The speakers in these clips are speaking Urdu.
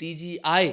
TGI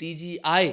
TGI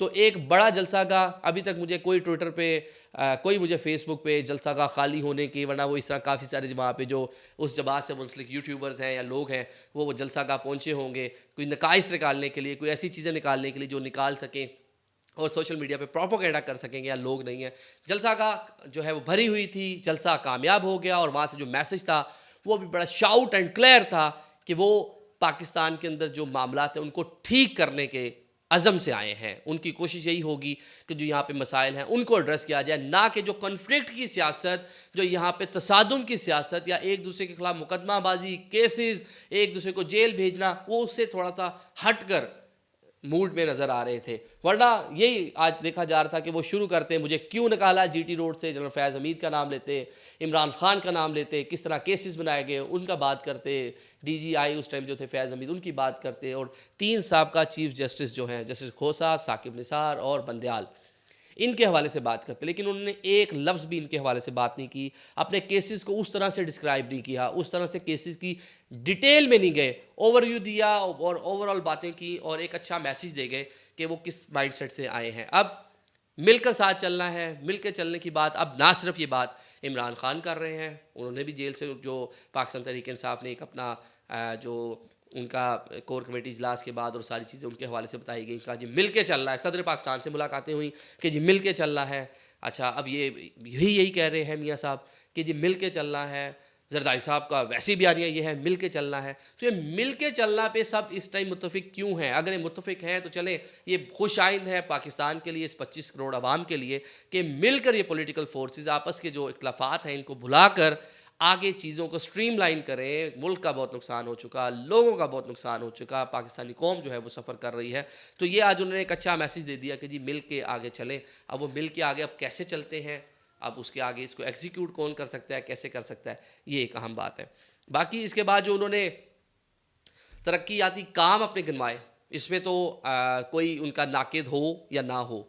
تو ایک بڑا جلسہ گاہ، ابھی تک مجھے کوئی ٹویٹر پہ کوئی مجھے فیس بک پہ جلسہ گاہ خالی ہونے کی، ورنہ وہ اس طرح کافی سارے وہاں پہ جو اس جماعت سے منسلک یوٹیوبرز ہیں یا لوگ ہیں وہ جلسہ گاہ پہنچے ہوں گے کوئی نقائص نکالنے کے لیے، کوئی ایسی چیزیں نکالنے کے لیے جو نکال سکیں اور سوشل میڈیا پہ پروپیگنڈا کر سکیں گے، یا لوگ نہیں ہیں۔ جلسہ گاہ جو ہے وہ بھری ہوئی تھی، جلسہ کامیاب ہو گیا، اور وہاں سے جو میسج تھا وہ بھی بڑا شاؤٹ اینڈ کلیئر تھا کہ وہ پاکستان کے اندر جو معاملات ہیں ان کو ٹھیک کرنے کے عزم سے آئے ہیں۔ ان کی کوشش یہی ہوگی کہ جو یہاں پہ مسائل ہیں ان کو ایڈریس کیا جائے، نہ کہ جو کنفلکٹ کی سیاست، جو یہاں پہ تصادم کی سیاست یا ایک دوسرے کے خلاف مقدمہ بازی، کیسز، ایک دوسرے کو جیل بھیجنا، وہ اس سے تھوڑا سا ہٹ کر موڈ میں نظر آ رہے تھے۔ ورنہ یہی آج دیکھا جا رہا تھا کہ وہ شروع کرتے مجھے کیوں نکالا جی ٹی روڈ سے، جنرل فیاض حمید کا نام لیتے، عمران خان کا نام لیتے، کس طرح کیسز بنائے گئے ان کا بات کرتے، ڈی جی آئی اس ٹائم جو تھے فیاض حمید ان کی بات کرتے، اور 3 سابقہ چیف جسٹس جو ہیں جسٹس کھوسہ، ثاقب نثار اور بندیال، ان کے حوالے سے بات کرتے، لیکن انہوں نے ایک لفظ بھی ان کے حوالے سے بات نہیں کی، اپنے کیسز کو اس طرح سے ڈسکرائب نہیں کیا، اس طرح سے کیسز کی ڈیٹیل میں نہیں گئے، اوور ویو دیا اور اوور آل باتیں کی، اور ایک اچھا میسیج دے گئے کہ وہ کس مائنڈ سیٹ سے آئے ہیں۔ اب مل کر ساتھ چلنا ہے، مل کے چلنے کی بات اب نہ صرف یہ بات عمران خان کر رہے ہیں، انہوں نے بھی جیل سے، جو پاکستان تحریک انصاف نے ایک اپنا جو ان کا کور کمیٹی اجلاس کے بعد اور ساری چیزیں ان کے حوالے سے بتائی گئی، کہا جی مل کے چلنا ہے، صدر پاکستان سے ملاقاتیں ہوئیں کہ جی مل کے چلنا ہے۔ اچھا، اب یہی کہہ رہے ہیں میاں صاحب کہ جی مل کے چلنا ہے، زرداری صاحب کا ویسی بیانیہ یہ ہے مل کے چلنا ہے۔ تو یہ مل کے چلنا پہ سب اس ٹائم متفق کیوں ہیں؟ اگر یہ متفق ہیں تو چلیں، یہ خوش آئند ہے پاکستان کے لیے، اس 25 کروڑ عوام کے لیے، کہ مل کر یہ پولیٹیکل فورسز آپس کے جو اختلافات ہیں ان کو بھلا کر آگے چیزوں کو سٹریم لائن کریں۔ ملک کا بہت نقصان ہو چکا، لوگوں کا بہت نقصان ہو چکا، پاکستانی قوم جو ہے وہ سفر کر رہی ہے۔ تو یہ آج انہوں نے ایک اچھا میسیج دے دیا کہ جی مل کے آگے چلیں۔ اب وہ مل کے آگے اب کیسے چلتے ہیں، اب اس کے آگے اس کو ایگزیکیوٹ کون کر سکتا ہے، کیسے کر سکتا ہے، یہ ایک اہم بات ہے۔ باقی اس کے بعد جو انہوں نے ترقیاتی کام اپنے گنوائے، اس میں تو کوئی ان کا ناقد ہو یا نہ ہو،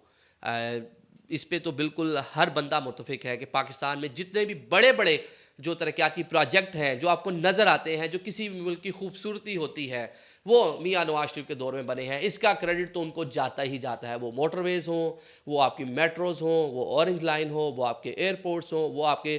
اس پہ تو بالکل ہر بندہ متفق ہے کہ پاکستان میں جتنے بھی بڑے بڑے جو ترقیاتی پروجیکٹ ہیں جو آپ کو نظر آتے ہیں، جو کسی بھی ملک کی خوبصورتی ہوتی ہے، وہ میاں نواز شریف کے دور میں بنے ہیں۔ اس کا کریڈٹ تو ان کو جاتا ہی جاتا ہے، وہ موٹر ویز ہوں، وہ آپ کی میٹروز ہوں، وہ اورنج لائن ہو، وہ آپ کے ایئرپورٹس ہوں، وہ آپ کے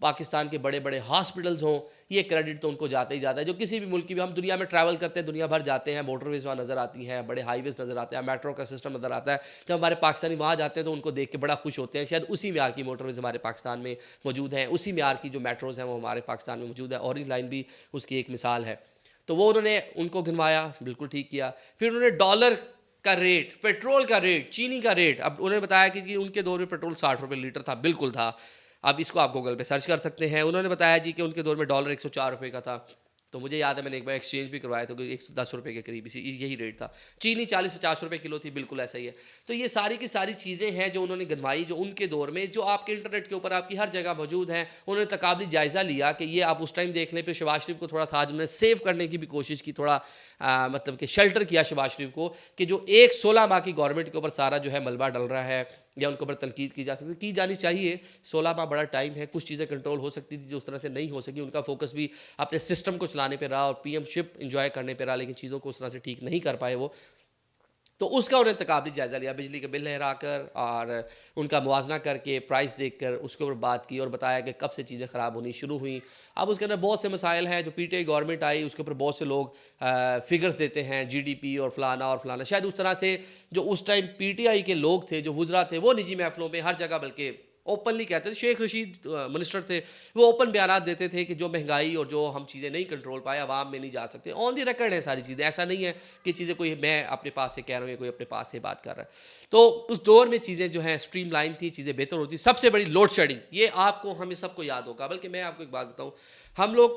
پاکستان کے بڑے بڑے ہاسپٹلز ہوں، یہ کریڈٹ تو ان کو جاتا ہی جاتا ہے۔ جو کسی بھی ملک کی بھی، ہم دنیا میں ٹریول کرتے ہیں، دنیا بھر جاتے ہیں، موٹر ویز وہاں نظر آتی ہیں، بڑے ہائی ویز نظر آتے ہیں، میٹرو کا سسٹم نظر آتا ہے۔ جب ہمارے پاکستانی وہاں جاتے ہیں تو ان کو دیکھ کے بڑا خوش ہوتے ہیں، شاید اسی معیار کی موٹر ویز ہمارے پاکستان میں موجود ہیں، اسی معیار کی جو میٹروز ہیں وہ ہمارے پاکستان میں موجود ہے۔ اورنج لائن بھی اس کی ایک مثال ہے۔ تو وہ انہوں نے ان کو گنوایا، بالکل ٹھیک کیا۔ پھر انہوں نے ڈالر کا ریٹ، پیٹرول کا ریٹ، چینی کا ریٹ، اب انہوں نے بتایا کہ ان کے دور میں پیٹرول 60 روپے لیٹر تھا، بالکل تھا۔ اب اس کو آپ گوگل پہ سرچ کر سکتے ہیں۔ انہوں نے بتایا جی کہ ان کے دور میں ڈالر 104 روپے کا تھا، تو مجھے یاد ہے میں نے ایک بار ایکسچینج بھی کروایا تھا، 110 روپے کے قریب یہی ریٹ تھا۔ چینی 40-50 روپے کلو تھی، بالکل ایسا ہی ہے۔ تو یہ ساری کی ساری چیزیں ہیں جو انہوں نے گنوائی، جو ان کے دور میں، جو آپ کے انٹرنیٹ کے اوپر آپ کی ہر جگہ موجود ہیں۔ انہوں نے تقابلی جائزہ لیا کہ یہ آپ اس ٹائم دیکھ لیں۔ پھر شہباز شریف کو تھوڑا تھا، جنہوں نے سیو کرنے کی بھی کوشش کی، تھوڑا مطلب کہ شیلٹر کیا شہباز شریف کو، کہ جو ایک 16 ماہ کی گورنمنٹ کے اوپر سارا جو ہے ملبہ ڈل رہا ہے یا ان کے اوپر تنقید کی جا سکتی، کی جانی چاہیے۔ 16 ماہ بڑا ٹائم ہے، کچھ چیزیں کنٹرول ہو سکتی تھی جو اس طرح سے نہیں ہو سکی۔ ان کا فوکس بھی اپنے سسٹم کو چلانے پہ رہا اور پی ایم شپ انجوائے کرنے پہ رہا، لیکن چیزوں کو اس طرح سے ٹھیک نہیں کر پائے وہ۔ تو اس کا انہوں نے تقابلی جائزہ لیا، بجلی کے بل لہرا کر اور ان کا موازنہ کر کے، پرائس دیکھ کر اس کے اوپر بات کی اور بتایا کہ کب سے چیزیں خراب ہونی شروع ہوئیں۔ اب اس کے اندر بہت سے مسائل ہیں، جو پی ٹی آئی گورنمنٹ آئی اس کے اوپر بہت سے لوگ فگرز دیتے ہیں، جی ڈی پی اور فلانا اور فلانا، شاید اس طرح سے جو اس ٹائم پی ٹی آئی کے لوگ تھے، جو وزراء تھے، وہ نجی محفلوں میں ہر جگہ بلکہ اوپنلی کہتے تھے، شیخ رشید منسٹر تھے، وہ اوپن بیانات دیتے تھے کہ جو مہنگائی اور جو ہم چیزیں نہیں کنٹرول پائے، عوام میں نہیں جا سکتے۔ آن دی ریکارڈ ہے ساری چیزیں، ایسا نہیں ہے کہ چیزیں کوئی میں اپنے پاس سے کہہ رہا ہوں یا کوئی اپنے پاس سے بات کر رہا ہے۔ تو اس دور میں چیزیں جو ہیں سٹریم لائن تھی، چیزیں بہتر ہوتی۔ سب سے بڑی لوڈ شیڈنگ، یہ آپ کو، ہمیں سب کو یاد ہوگا، بلکہ میں آپ کو ایک بات بتاؤں، ہم لوگ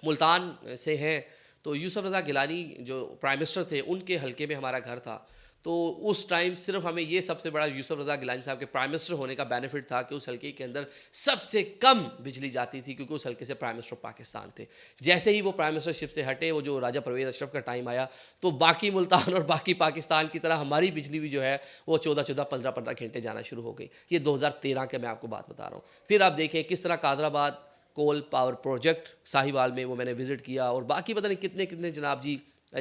ملتان سے ہیں، تو یوسف رضا گیلانی جو پرائم منسٹر تھے، ان کے حلقے میں ہمارا گھر تھا۔ تو اس ٹائم صرف ہمیں یہ سب سے بڑا یوسف رضا گیلانی صاحب کے پرائم منسٹر ہونے کا بینیفٹ تھا کہ اس حلقے کے اندر سب سے کم بجلی جاتی تھی، کیونکہ اس حلقے سے پرائم منسٹر پاکستان تھے۔ جیسے ہی وہ پرائم منسٹر شپ سے ہٹے، وہ جو راجہ پرویز اشرف کا ٹائم آیا، تو باقی ملتان اور باقی پاکستان کی طرح ہماری بجلی بھی جو ہے وہ 14 15 گھنٹے جانا شروع ہو گئی۔ یہ 2013 کے میں آپ کو بات بتا رہا ہوں۔ پھر آپ دیکھیں کس طرح قادر آباد کول پاور پروجیکٹ ساہیوال میں وہ میں نے وزٹ کیا، اور باقی پتہ نہیں کتنے کتنے جناب جی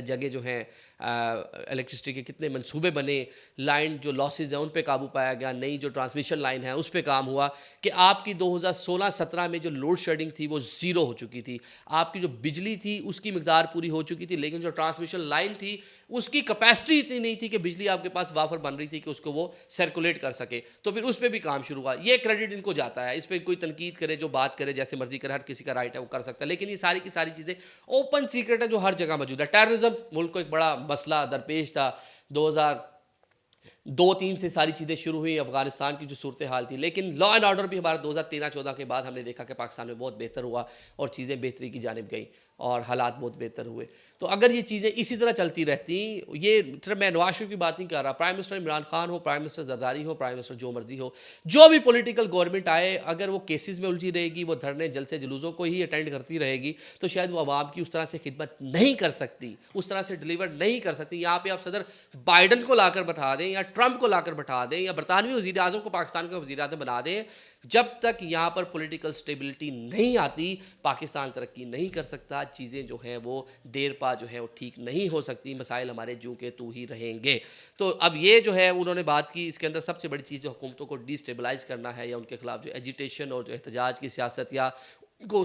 جگہ جو ہیں الیکٹرسٹی کے کتنے منصوبے بنے, لائن جو لاسز ہیں ان پہ قابو پایا گیا, نئی جو ٹرانسمیشن لائن ہے اس پہ کام ہوا کہ آپ کی 2016-17 میں جو لوڈ شیڈنگ تھی وہ زیرو ہو چکی تھی, آپ کی جو بجلی تھی اس کی مقدار پوری ہو چکی تھی, لیکن جو ٹرانسمیشن لائن تھی اس کی کیپیسٹی اتنی نہیں تھی کہ بجلی آپ کے پاس وافر بن رہی تھی کہ اس کو وہ سرکولیٹ کر سکے, تو پھر اس پہ بھی کام شروع ہوا. یہ کریڈٹ ان کو جاتا ہے, اس پہ کوئی تنقید کرے, جو بات کرے جیسے مرضی کرے, ہر کسی کا رائٹ ہے وہ کر سکتا ہے, لیکن یہ ساری کی ساری چیزیں اوپن سیکرٹ ہے جو ہر جگہ موجود ہے. ٹیررزم ملک کو ایک بڑا مسئلہ درپیش تھا, 2002-03 سے ساری چیزیں شروع ہوئی, افغانستان کی جو صورتحال تھی, لیکن لا اینڈ آرڈر بھی ہمارا 2013-14 کے بعد ہم نے دیکھا کہ پاکستان میں بہت بہتر ہوا اور چیزیں بہتری کی جانب گئیں اور حالات بہت بہتر ہوئے. تو اگر یہ چیزیں اسی طرح چلتی رہتی, یہ صرف میں نواز شریف کی بات نہیں کر رہا, پرائم منسٹر عمران خان ہو, پرائم منسٹر زرداری ہو, پرائم منسٹر جو مرضی ہو, جو بھی پولیٹیکل گورنمنٹ آئے, اگر وہ کیسز میں الجھی رہے گی, وہ دھرنے جلسے جلوسوں کو ہی اٹینڈ کرتی رہے گی, تو شاید وہ عوام کی اس طرح سے خدمت نہیں کر سکتی, اس طرح سے ڈلیور نہیں کر سکتی. یہاں پہ آپ صدر بائیڈن کو لا کر بٹھا دیں یا ٹرمپ کو لا کر بٹھا دیں یا برطانوی وزیر اعظم کو پاکستان کا وزیر اعظم بنا دیں, جب تک یہاں پر پولیٹیکل سٹیبلٹی نہیں آتی پاکستان ترقی نہیں کر سکتا. چیزیں جو ہیں وہ دیر پا جو ہے وہ ٹھیک نہیں ہو سکتی, مسائل ہمارے جو کہ تو ہی رہیں گے. تو اب یہ جو ہے انہوں نے بات کی, اس کے اندر سب سے بڑی چیز حکومتوں کو ڈی اسٹیبلائز کرنا ہے یا ان کے خلاف جو ایجیٹیشن اور جو احتجاج کی سیاست یا ان کو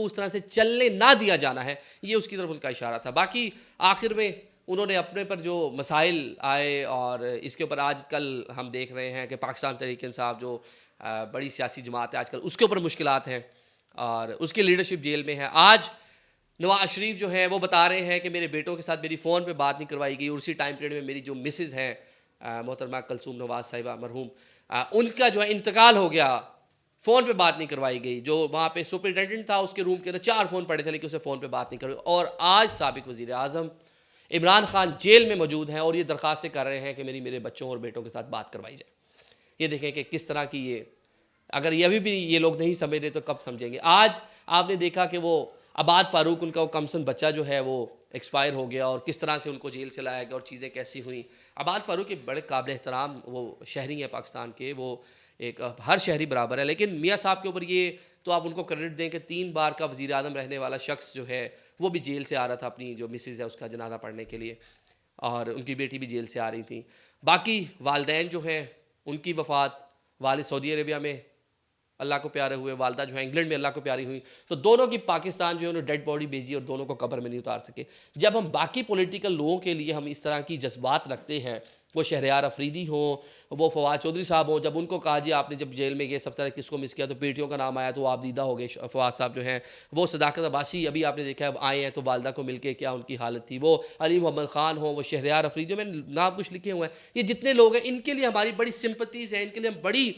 اس طرح سے چلنے نہ دیا جانا ہے, یہ اس کی طرف ان کا اشارہ تھا. باقی آخر میں انہوں نے اپنے پر جو مسائل آئے اور اس کے اوپر آج کل ہم دیکھ رہے ہیں کہ پاکستان تحریک انصاف جو بڑی سیاسی جماعت ہے آج کل, اس کے اوپر مشکلات ہیں اور اس کی لیڈرشپ جیل میں ہے. آج نواز شریف جو ہیں وہ بتا رہے ہیں کہ میرے بیٹوں کے ساتھ میری فون پہ بات نہیں کروائی گئی, اور اسی ٹائم پیریڈ میں میری جو مسز ہیں محترمہ کلثوم نواز صاحبہ مرحوم, ان کا جو ہے انتقال ہو گیا, فون پہ بات نہیں کروائی گئی. جو وہاں پہ سپرنٹینڈنٹ تھا اس کے روم کے اندر 4 فون پڑے تھے لیکن اسے فون پہ بات نہیں کروائی. اور آج سابق وزیر اعظم عمران خان جیل میں موجود ہیں اور یہ درخواستیں کر رہے ہیں کہ میرے بچوں اور بیٹوں کے ساتھ بات کروائی جائے. یہ دیکھیں کہ کس طرح کی یہ, اگر یہ ابھی بھی یہ لوگ نہیں سمجھ رہے تو کب سمجھیں گے. آج آپ نے دیکھا کہ وہ عباد فاروق, ان کا وہ کمسن بچہ جو ہے وہ ایکسپائر ہو گیا اور کس طرح سے ان کو جیل سے لایا گیا اور چیزیں کیسی ہوئیں. عباد فاروق ایک بڑے قابل احترام وہ شہری ہیں پاکستان کے, وہ ایک ہر شہری برابر ہے, لیکن میاں صاحب کے اوپر یہ تو آپ ان کو کریڈٹ دیں کہ 3 بار کا وزیر اعظم رہنے والا شخص جو ہے وہ بھی جیل سے آ رہا تھا اپنی جو مسز ہے اس کا جنازہ پڑھنے کے لیے, اور ان کی بیٹی بھی جیل سے آ رہی تھی. باقی والدین جو ہیں ان کی وفات, والد سعودی عربیہ میں اللہ کو پیارے ہوئے, والدہ جو ہے انگلینڈ میں اللہ کو پیاری ہوئی, تو دونوں کی پاکستان جو ہے انہوں نے ڈیڈ باڈی بھیجی اور دونوں کو قبر میں نہیں اتار سکے. جب ہم باقی پولیٹیکل لوگوں کے لیے ہم اس طرح کی جذبات رکھتے ہیں, وہ شہریار افریدی ہوں, وہ فواد چودھری صاحب ہوں, جب ان کو کہا جی آپ نے جب جیل میں گئے سب طرح کس کو مس کیا تو بیٹیوں کا نام آیا تو آپ دیدہ ہو گئے. فواد صاحب جو ہیں وہ صداقت عباسی ابھی آپ نے دیکھا ہے آئے ہیں تو والدہ کو مل کے کیا ان کی حالت تھی. وہ علی محمد خان ہوں, وہ شہریار افریدی, میں نے نام کچھ لکھے ہوئے ہیں. یہ جتنے لوگ ہیں ان کے لیے ہماری بڑی سمپتیز ہیں, ان کے لیے ہم بڑی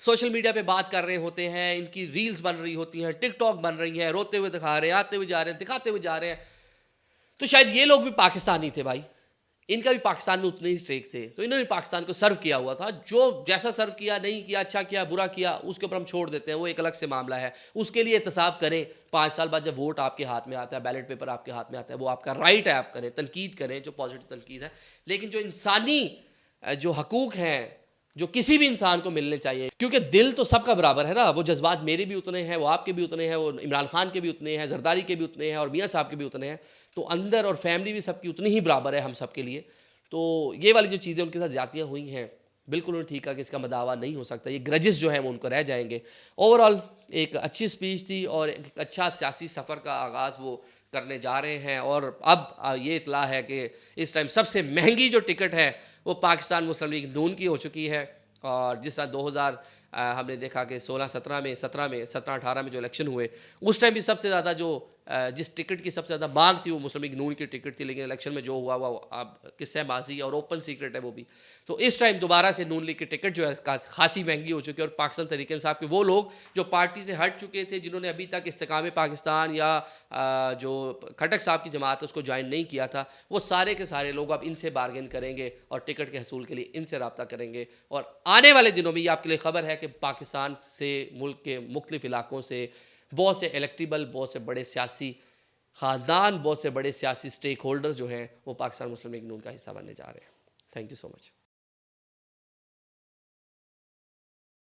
سوشل میڈیا پہ بات کر رہے ہوتے ہیں, ان کی ریلز بن رہی ہوتی ہیں, ٹک ٹاک بن رہی ہے, روتے ہوئے دکھا رہے ہیں, آتے ہوئے جا رہے ہیں, دکھاتے ہوئے جا رہے ہیں. تو شاید یہ لوگ بھی پاکستانی تھے بھائی, ان کا بھی پاکستان میں اتنے ہی اسٹیک تھے, تو انہوں نے پاکستان کو سرو کیا ہوا تھا. جو جیسا سرو کیا, نہیں کیا, اچھا کیا, برا کیا, اس کے اوپر ہم چھوڑ دیتے ہیں, وہ ایک الگ سے معاملہ ہے. اس کے لیے احتساب کریں 5 سال بعد جب ووٹ آپ کے ہاتھ میں آتا ہے, بیلٹ پیپر آپ کے ہاتھ میں آتا ہے, وہ آپ کا رائٹ ہے, آپ کریں, تنقید کریں جو پازیٹو تنقید ہے. لیکن جو انسانی جو حقوق ہیں جو کسی بھی انسان کو ملنے چاہیے, کیونکہ دل تو سب کا برابر ہے نا, وہ جذبات میرے بھی اتنے ہیں, وہ آپ کے بھی اتنے ہیں, وہ عمران خان کے بھی اتنے ہیں, زرداری کے بھی اتنے ہیں, اور میاں صاحب کے بھی اتنے ہیں. تو اندر اور فیملی بھی سب کی اتنی ہی برابر ہے ہم سب کے لیے. تو یہ والی جو چیزیں ان کے ساتھ زیادتیاں ہوئی ہیں بالکل انہوں نے ٹھیک ہے کہ اس کا مداوع نہیں ہو سکتا, یہ گرجز جو ہیں وہ ان کو رہ جائیں گے. اوورآل ایک اچھی سپیچ تھی اور ایک اچھا سیاسی سفر کا آغاز وہ کرنے جا رہے ہیں. اور اب یہ اطلاع ہے کہ اس ٹائم سب سے مہنگی جو ٹکٹ ہے وہ پاکستان مسلم لیگ نون کی ہو چکی ہے. اور جس طرح 2000 ہم نے دیکھا کہ 16-17 میں 17-18 میں جو الیکشن ہوئے, اس ٹائم بھی سب سے زیادہ جو جس ٹکٹ کی سب سے زیادہ مانگ تھی وہ مسلم لیگ نون کی ٹکٹ تھی, لیکن الیکشن میں جو ہوا وہ اب قصہ ماضی اور اوپن سیکرٹ ہے وہ بھی. تو اس ٹائم دوبارہ سے نون لیگ کی ٹکٹ جو ہے خاصی مہنگی ہو چکی ہے, اور پاکستان تحریک انصاف کے وہ لوگ جو پارٹی سے ہٹ چکے تھے, جنہوں نے ابھی تک استحکام پاکستان یا جو کھٹک صاحب کی جماعت ہے اس کو جوائن نہیں کیا تھا, وہ سارے کے سارے لوگ اب ان سے بارگین کریں گے اور ٹکٹ کے حصول کے لیے ان سے رابطہ کریں گے. اور آنے والے دنوں میں یہ آپ کے لیے خبر ہے کہ پاکستان سے ملک کے مختلف علاقوں سے بہت سے الیکٹیبل, بہت سے بڑے سیاسی خاندان, بہت سے بڑے سیاسی سٹیک ہولڈرز جو ہیں وہ پاکستان مسلم لیگ نون کا حصہ بننے جا رہے ہیں. Thank you so much.